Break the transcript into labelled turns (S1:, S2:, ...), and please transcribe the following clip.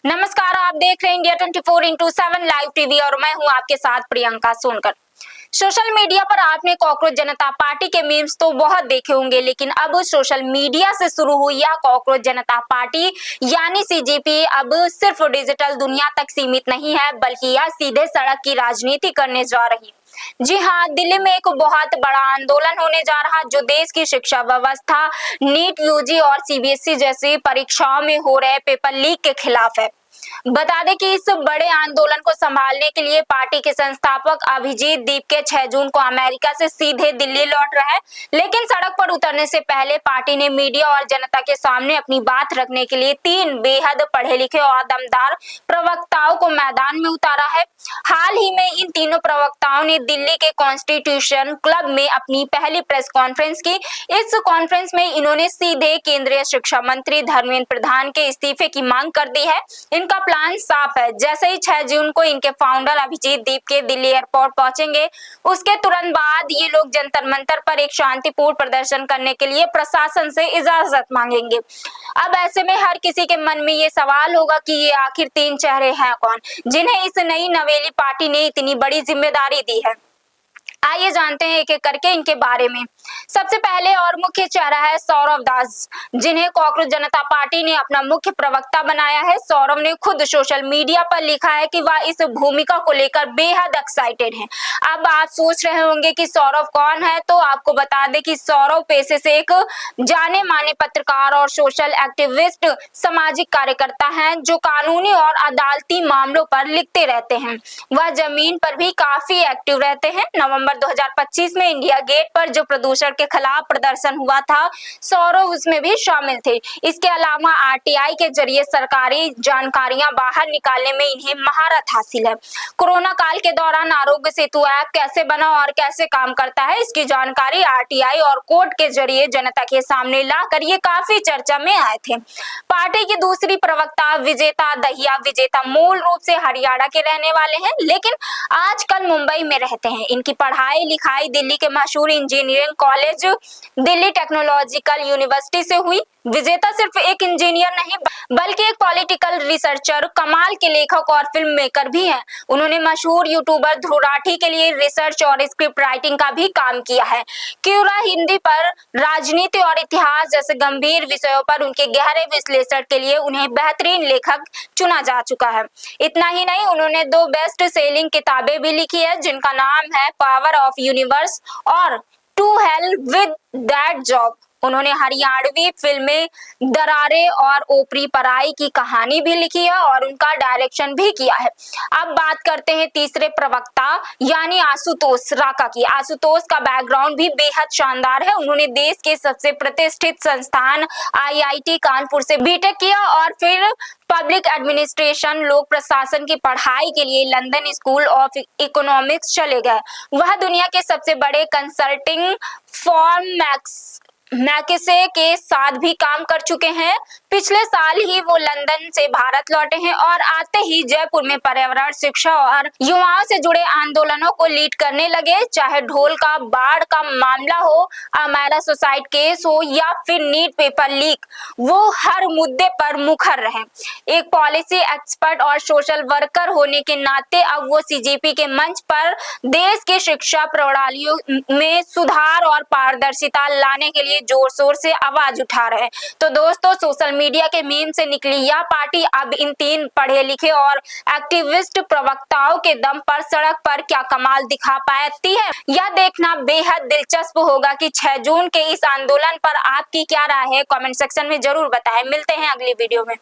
S1: नमस्कार, आप देख रहे हैं इंडिया 24/7 लाइव टीवी और मैं हूं आपके साथ प्रियंका सोनकर। सोशल मीडिया पर आपने कॉकरोच जनता पार्टी के मीम्स तो बहुत देखे होंगे, लेकिन अब सोशल मीडिया से शुरू हुई यह कॉकरोच जनता पार्टी यानी सीजेपी अब सिर्फ डिजिटल दुनिया तक सीमित नहीं है, बल्कि यह सीधे सड़क की राजनीति करने जा रही है। जी हाँ, दिल्ली में एक बहुत बड़ा आंदोलन होने जा रहा जो देश की शिक्षा व्यवस्था, नीट, यूजी और सीबीएसई जैसी परीक्षाओं में हो रहे पेपर लीक के खिलाफ है। बता दें कि इस बड़े आंदोलन को संभालने के लिए पार्टी के संस्थापक अभिजीत दीप के 6 जून को अमेरिका से सीधे दिल्ली लौट रहे हैं, लेकिन सड़क पर उतरने से पहले पार्टी ने मीडिया और जनता के सामने अपनी बात रखने के लिए 3 बेहद पढ़े लिखे और दमदार प्रवक्ताओं को मैदान में उतारा है। हाल ही में इन तीनों प्रवक्ताओं ने दिल्ली के कॉन्स्टिट्यूशन क्लब में अपनी पहली प्रेस कॉन्फ्रेंस की। इस कॉन्फ्रेंस में इन्होंने सीधे केंद्रीय शिक्षा मंत्री धर्मेंद्र प्रधान के इस्तीफे की मांग कर दी है। इनका प्लान साफ है, जैसे ही 6 जून को इनके फाउंडर अभिजीत दीप के दिल्ली एयरपोर्ट पहुंचेंगे, उसके तुरंत बाद ये लोग जंतर मंतर पर एक शांतिपूर्ण प्रदर्शन करने के लिए प्रशासन से इजाजत मांगेंगे। अब ऐसे में हर किसी के मन में ये सवाल होगा कि ये आखिर 3 चेहरे हैं कौन, जिन्हें इस नई नवेली पार्टी ने इतनी बड़ी जिम्मेदारी दी है। आइए जानते हैं एक एक करके इनके बारे में। सबसे पहले और मुख्य चेहरा है सौरव दास, जिन्हें कॉकरोच जनता पार्टी ने अपना मुख्य प्रवक्ता बनाया है। सौरव ने खुद सोशल मीडिया पर लिखा है कि वह इस भूमिका को लेकर बेहद एक्साइटेड हैं। अब आप सोच रहे होंगे कि सौरव कौन है, तो आपको बता दें कि सौरव पेशे से एक जाने माने पत्रकार और सोशल एक्टिविस्ट, सामाजिक कार्यकर्ता हैं जो कानूनी और अदालती मामलों पर लिखते रहते हैं। वह जमीन पर भी काफी एक्टिव रहते हैं। नवंबर 2025 में इंडिया गेट पर जो प्रदूषण के खिलाफ प्रदर्शन हुआ था, सौरव उसमें भी शामिल थे। इसके अलावा आरटीआई के जरिए सरकारी जानकारियां बाहर निकालने में इन्हें महारत हासिल है। कोरोना काल के दौरान आरोग्य सेतु ऐप कैसे बना और कैसे काम करता है, इसकी जानकारी आरटीआई और कोर्ट के जरिए जनता के सामने लाकर ये काफी चर्चा में आए थे। पार्टी की दूसरी प्रवक्ता विजेता दहिया, विजेता मूल रूप से हरियाणा के रहने वाले हैं, लेकिन आजकल मुंबई में रहते हैं। इनकी पढ़ाई लिखाई दिल्ली के मशहूर engineering college Delhi technological university से हुई। विजेता सिर्फ एक इंजीनियर नहीं बल्कि एक पॉलिटिकल रिसर्चर, कमाल के लेखक और फिल्म मेकर भी हैं। उन्होंने मशहूर यूट्यूबर ध्रुव राठी के लिए रिसर्च और स्क्रिप्ट राइटिंग का भी काम किया है। क्यूरा हिंदी पर राजनीति और इतिहास जैसे गंभीर विषयों पर उनके गहरे विश्लेषण के लिए उन्हें बेहतरीन लेखक चुना जा चुका है। इतना ही नहीं, उन्होंने 2 बेस्ट सेलिंग किताबें भी लिखी है, जिनका नाम है पावर ऑफ यूनिवर्स और to hell with that job. उन्होंने हरियाणवी फिल्में दरारे और ओपरी पराई की कहानी भी लिखी है और उनका डायरेक्शन भी किया है। अब बात करते हैं तीसरे प्रवक्ता यानी आशुतोष राका की। आशुतोष का बैकग्राउंड भी बेहद शानदार है। उन्होंने देश के सबसे प्रतिष्ठित संस्थान आईआईटी कानपुर से बीटेक किया और फिर पब्लिक एडमिनिस्ट्रेशन, लोक प्रशासन की पढ़ाई के लिए लंदन स्कूल ऑफ इकोनॉमिक्स चले गए। वह दुनिया के सबसे बड़े कंसल्टिंग फर्म मैकिसे के साथ भी काम कर चुके हैं। पिछले साल ही वो लंदन से भारत लौटे हैं और आते ही जयपुर में पर्यावरण, शिक्षा और युवाओं से जुड़े आंदोलनों को लीड करने लगे। चाहे ढोल का बाढ़ का मामला हो, अमेरा सुसाइड केस हो या फिर नीट पेपर लीक, वो हर मुद्दे पर मुखर रहे। एक पॉलिसी एक्सपर्ट और सोशल वर्कर होने के नाते अब वो सीजेपी के मंच पर देश की शिक्षा प्रणालियों में सुधार और पारदर्शिता लाने के लिए जोर शोर से आवाज उठा रहे हैं। तो दोस्तों, सोशल मीडिया के मीम से निकली यह पार्टी अब इन 3 पढ़े लिखे और एक्टिविस्ट प्रवक्ताओं के दम पर सड़क पर क्या कमाल दिखा पाती है, यह देखना बेहद दिलचस्प होगा कि 6 जून के इस आंदोलन पर आपकी क्या राय है। कमेंट सेक्शन में जरूर बताएं। मिलते हैं अगली वीडियो में।